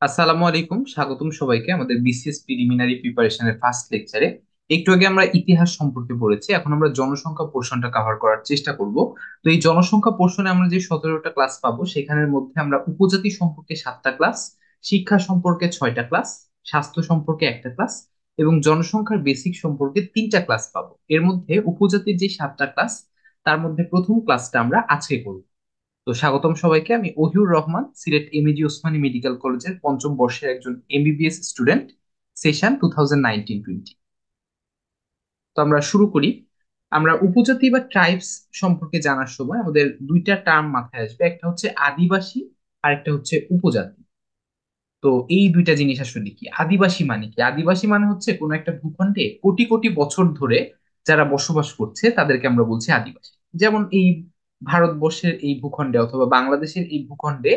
আসসালামু আলাইকুম, স্বাগতম সবাইকে আমাদের বিসিএস প্রিলিমিনারি প্রিপারেশনের ফার্স্ট লেকচারে। একটু আগে আমরা ইতিহাস সম্পর্কে পড়েছি, এখন আমরা জনসংখ্যা পোর্শনটা কভার করার চেষ্টা করব। তো এই জনসংখ্যা পোর্শনে আমরা যে 17টা ক্লাস পাবো, সেখানের মধ্যে আমরা উপজাতি সম্পর্কে 7টা ক্লাস, শিক্ষা সম্পর্কে 6টা ক্লাস, স্বাস্থ্য সম্পর্কে একটা ক্লাস এবং জনসংখ্যার বেসিক সম্পর্কে 3টা ক্লাস পাবো। এর মধ্যে উপজাতির যে 7টা ক্লাস, তার মধ্যে প্রথম ক্লাসটা আমরা আজকে করব। তো স্বাগতম সবাইকে, আমি ওহিউর রহমান, সিলেট এমএজি ওসমানী মেডিকেল কলেজের পঞ্চম বর্ষের একজন এমবিবিএস স্টুডেন্ট, সেশন 2019-20। তো আমরা শুরু করি। আমরা উপজাতি বা ট্রাইবস সম্পর্কে জানার সময় আমাদের দুইটা টার্ম মাথায় আসবে, একটা হচ্ছে আদিবাসী আর একটা হচ্ছে উপজাতি। তো এই দুইটা জিনিস আসলে কি? আদিবাসী মানে কি? আদিবাসী মানে হচ্ছে কোনো একটা ভূখণ্ডে কোটি কোটি বছর ধরে যারা বসবাস করছে তাদেরকে আমরা বলছি আদিবাসী। যেমন এই ভারতবর্ষের এই ভূখণ্ডে অথবা বাংলাদেশের এই ভূখণ্ডে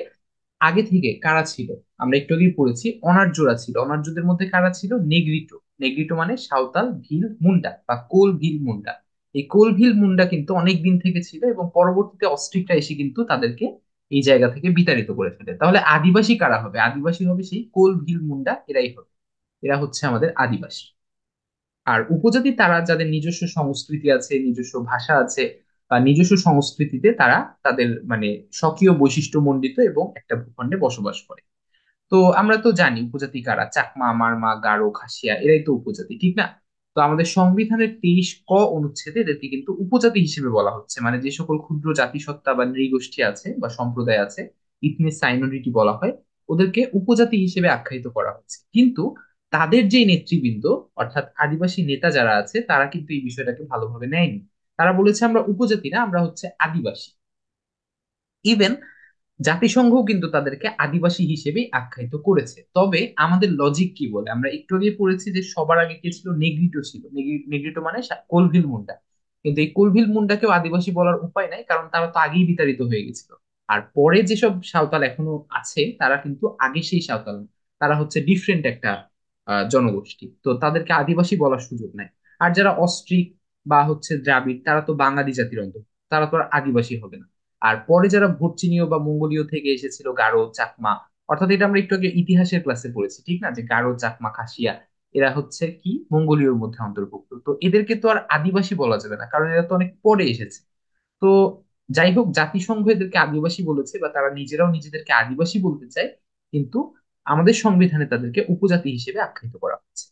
আগে থেকে কারা ছিল? আমরা একটু আগেই পড়েছি, অনার্যরা ছিল। অনার্যদের মধ্যে কারা ছিল? নেগ্রিটো। নেগ্রিটো মানে সাঁওতাল, ভিল, মুন্ডা বা কোল, ভিল, মুন্ডা। এই কোল, ভিল, মুন্ডা কিন্তু অনেক দিন থেকে ছিল এবং পরবর্তীতে অস্ট্রিকরা এসে কিন্তু তাদেরকে এই জায়গা থেকে বিতাড়িত করে ফেলে। তাহলে আদিবাসী কারা হবে? আদিবাসী হবে সেই কোল, ভিল, মুন্ডা, এরাই হবে। এরা হচ্ছে আমাদের আদিবাসী। আর উপজাতি তারা যাদের নিজস্ব সংস্কৃতি আছে, নিজস্ব ভাষা আছে, বা নিজস্ব সংস্কৃতিতে তারা তাদের মানে স্বকীয় বৈশিষ্ট্য মণ্ডিত এবং একটা ভূখণ্ডে বসবাস করে। তো আমরা তো জানি উপজাতি কারা, চাকমা, মারমা, গারো, খাসিয়া, এরাই তো উপজাতি, ঠিক না? তো আমাদের সংবিধানের 23 ক অনুচ্ছেদে এদেরকে কিন্তু উপজাতি হিসেবে বলা হচ্ছে, মানে যে সকল ক্ষুদ্র জাতিসত্তা বা নৃগোষ্ঠী আছে বা সম্প্রদায় আছে, ইথনিক মাইনরিটি বলা হয়, ওদেরকে উপজাতি হিসেবে আখ্যায়িত করা হচ্ছে। কিন্তু তাদের যে নেতৃবৃন্দ, অর্থাৎ আদিবাসী নেতা যারা আছে, তারা কিন্তু এই বিষয়টাকে ভালোভাবে নেয়নি। তারা বলেছে আমরা উপজাতি না, আমরা হচ্ছে আদিবাসী। ইভেন জাতিসংঘ কিন্তু তাদেরকে আদিবাসী হিসেবেই আখ্যায়িত করেছে। তবে আমাদের লজিক কি বলে? আমরা একটু আগে পড়েছি যে সবার আগে কে ছিল? নেগ্রিটো ছিল। নেগ্রিটো মানে কোলভিল মুন্ডা। কিন্তু এই কোলভিল মুন্ডাকেও আদিবাসী বলার উপায় নাই, কারণ তারা তো আগেই বিতাড়িত হয়ে গেছিল। আর পরে যেসব সাঁওতাল এখনো আছে, তারা কিন্তু আগে সেই সাঁওতাল না। তারা হচ্ছে ডিফারেন্ট একটা জনগোষ্ঠী, তো তাদেরকে আদিবাসী বলার সুযোগ নাই। আর যারা অস্ট্রিক বা হচ্ছে দ্রাবিড়, তারা তো বাঙালি জাতির অন্তর্ভুক্ত, তারা তো আর আদিবাসী হবে না। আর পরে যারা ভুরচীনীয় বা মঙ্গোলীয় থেকে এসেছিল, গারো, চাকমা, অর্থাৎ এটা আমরা একটু আগে ইতিহাসের ক্লাসে পড়েছি, ঠিক না, যে গারো, চাকমা, খাসিয়া, এরা হচ্ছে কি মঙ্গোলীয়র মধ্যে অন্তর্ভুক্ত। তো এদেরকে তো আর আদিবাসী বলা যাবে না, কারণ এরা তো অনেক পরে এসেছে। তো যাই হোক, জাতিসংঘ এদেরকে আদিবাসী বলেছে বা তারা নিজেরাও নিজেদেরকে আদিবাসী বলতে চায়, কিন্তু আমাদের সংবিধানে তাদেরকে উপজাতি হিসেবে আখ্যায়িত করা হচ্ছে।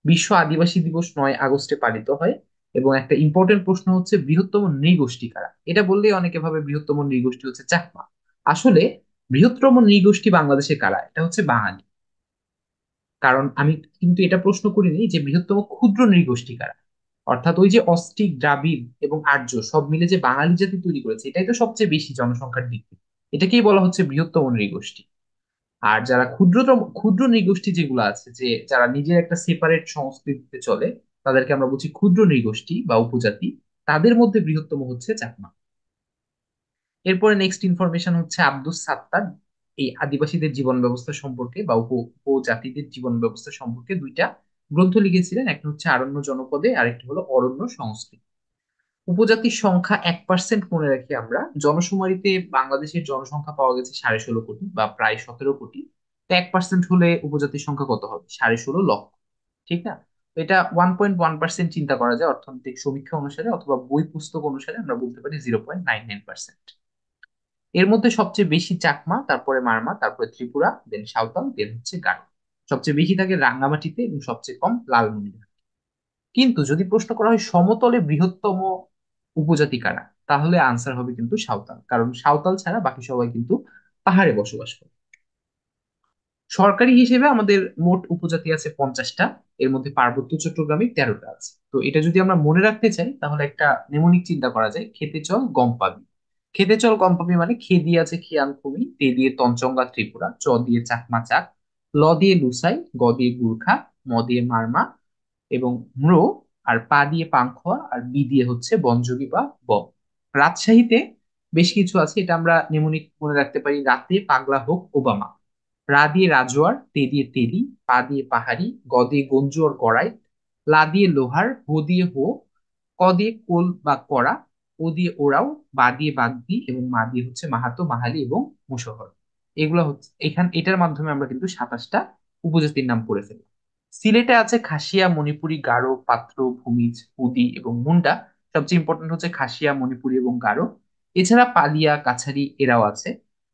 বিশ্ব আদিবাসী দিবস 9 আগস্টে পালিত হয়। এবং একটা ইম্পর্টেন্ট প্রশ্ন হচ্ছে, বৃহত্তম নৃগোষ্ঠী কারা? এটা বললেই অনেকে ভাবে বৃহত্তম নৃগোষ্ঠী হচ্ছে চাকমা। আসলে বৃহত্তম নৃগোষ্ঠী বাংলাদেশে কারা? এটা হচ্ছে বাঙালি। কারণ আমি কিন্তু এটা প্রশ্ন করিনি যে বৃহত্তম ক্ষুদ্র নৃগোষ্ঠী কারা। অর্থাৎ ওই যে অস্ট্রিক, দ্রাবিড় এবং আর্য সব মিলে যে বাঙালি জাতি তৈরি করেছে, এটাই তো সবচেয়ে বেশি জনসংখ্যার দিক থেকে। এটাকেই বলা হচ্ছে বৃহত্তম নৃগোষ্ঠী। আর যারা ক্ষুদ্রতম ক্ষুদ্র নৃগোষ্ঠী যেগুলো আছে, যে যারা নিজের একটা সেপারেট সংস্কৃতিতে চলে, তাদেরকে আমরা বলছি ক্ষুদ্র নৃগোষ্ঠী বা উপজাতি। তাদের মধ্যে বৃহত্তম হচ্ছে চাকমা। এরপরে নেক্সট ইনফরমেশন হচ্ছে আব্দুস সাত্তার এই আদিবাসীদের জীবন ব্যবস্থা সম্পর্কে বা উপজাতিদের জীবন ব্যবস্থা সম্পর্কে দুইটা গ্রন্থ লিখেছিলেন। একটা হচ্ছে আরণ্য জনপদে, আরেকটা হলো অরণ্য সংস্কৃতি। উপজাতির সংখ্যা 1% মনে রাখি আমরা। জনশুমারিতে বাংলাদেশের জনসংখ্যা পাওয়া গেছে 16.5 কোটি বা প্রায় 17 কোটি। তো 1% হলে উপজাতির সংখ্যা কত হবে? 16.5 লক্ষ, ঠিক না? তো এটা 1.1% চিন্তা করা যায় অর্থনৈতিক সমীক্ষা অনুসারে, অথবা বই পুস্তক অনুসারে আমরা বলতে পারি 0.99%। এর মধ্যে সবচেয়ে বেশি চাকমা, তারপরে মারমা, তারপরে ত্রিপুরা, দেন সাঁওতাল, দেন হচ্ছে গারো। সবচেয়ে বেশি থাকে রাঙ্গামাটিতে এবং সবচেয়ে কম লালমনিরহাটে। কিন্তু যদি প্রশ্ন করা হয় সমতলে বৃহত্তম উপজাতি কারা, তাহলে আনসার হবে কিন্তু সাঁওতাল, কারণ সাঁওতাল ছাড়া বাকি সবাই কিন্তু পাহাড়ে বসবাস করে। সরকারি হিসেবে আমাদের মোট উপজাতি আছে 50টা। এর মধ্যে পার্বত্য চট্টগ্রামে 13টা আছে। তো এটা যদি আমরা মনে রাখতে চাই, তাহলে একটা নেমোনিক চিন্তা করা যায়, খেতে চল গম পাবি। খেতে চল গম পাবি মানে খে দিয়ে আছে খিয়াংখুমি, তে দিয়ে তঞ্চঙ্গা ত্রিপুরা, চ দিয়ে চাকমা চাক, ল দিয়ে লুসাই, গ দিয়ে গুর্খা, ম দিয়ে মারমা এবং ম্রো, আর পা দিয়ে পাংখোয়া, আর বি দিয়ে হচ্ছে বনযোগী বা বম। রাজশাহীতে বেশ কিছু আছে, এটা আমরা নেমোনিক মনে রাখতে পারি, রাতে পাগলা হোক ওবামা। রা দিয়ে রাজোয়ার, তে দিয়ে তেলি, পা দিয়ে পাহাড়ি, গ দিয়ে গঞ্জু আর গড়াই, লা দিয়ে লোহার, হো দিয়ে হো, ক দিয়ে কোল বা কড়া, ও দিয়ে ওরাও, বা দিয়ে বাগদি এবং মা দিয়ে হচ্ছে মাহাতো, মাহালি এবং মুশহর। এগুলো হচ্ছে এটার মাধ্যমে আমরা কিন্তু 27টা উপজাতির নাম করে ফেলি। সিলেটে আছে খাসিয়া, মণিপুরি, গারো, পাত্র, ভূমিজ, হুদি এবং মুন্ডা। সবচেয়ে ইম্পর্টেন্ট হচ্ছে খাসিয়া, মণিপুরি এবং গারো। এছাড়া পালিয়া, কাছারি এরাও আছে।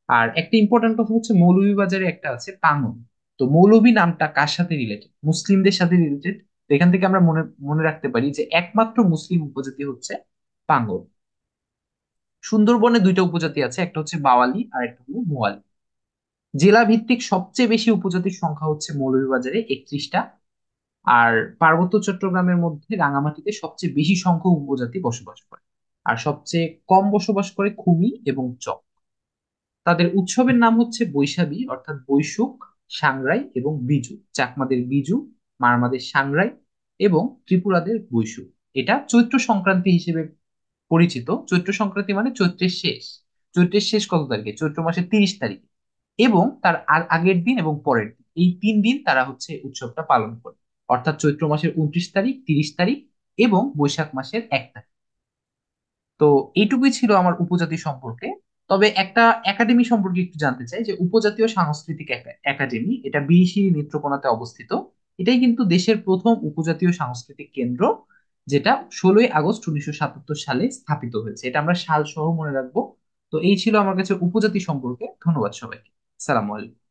আর একটা ইম্পর্টেন্ট কথা হচ্ছে মৌলভীবাজারে একটা আছে টাঙ্গন। তো মৌলভী নামটা কার সাথে রিলেটেড? মুসলিমদের সাথে রিলেটেড। এখান থেকে আমরা মনে মনে রাখতে পারি যে একমাত্র মুসলিম উপজাতি হচ্ছে পাঙ্গল। সুন্দরবনে দুইটা উপজাতি আছে, একটা হচ্ছে বাওয়ালি আর একটা হলো মোয়ালি। জেলা ভিত্তিক সবচেয়ে বেশি উপজাতির সংখ্যা হচ্ছে মৌলভীবাজারে 31টা। আর পার্বত্য চট্টগ্রামের মধ্যে রাঙামাটিতে সবচেয়ে বেশি সংখ্যক উপজাতি বসবাস করে। আর সবচেয়ে কম বসবাস করে খুমি এবং চক। তাদের উৎসবের নাম হচ্ছে বৈশাখী, অর্থাৎ বৈশুক, সাংরাই এবং বিজু। চাকমাদের বিজু, মারমাদের সাংরাই এবং ত্রিপুরাদের বৈশু। এটা চৈত্র সংক্রান্তি হিসেবে পরিচিত। চৈত্র সংক্রান্তি মানে চৈত্রের শেষ। চৈত্রের শেষ কত তারিখে? চৈত্র মাসের 30 তারিখে। এবং তার আগের দিন এবং পরের দিন, এই 3 দিন তারা হচ্ছে উৎসবটা পালন করে। অর্থাৎ চৈত্র মাসের 29 তারিখ, 30 তারিখ এবং বৈশাখ মাসের 1 তারিখ। তো এইটুকুই ছিল আমার উপজাতি সম্পর্কে। তবে একটা একাডেমি সম্পর্কে একটু জানতে চাই, যে উপজাতীয় সাংস্কৃতিক একাডেমি, এটা বিরিশিরি নেত্রকোনাতে অবস্থিত। এটাই কিন্তু দেশের প্রথম উপজাতীয় সাংস্কৃতিক কেন্দ্র, যেটা 16ই আগস্ট 1977 সালে স্থাপিত হয়েছে। এটা আমরা সাল সহ মনে রাখবো। তো এই ছিল আমার কাছে উপজাতি সম্পর্কে। ধন্যবাদ সবাইকে। সালাম আলাইকুম।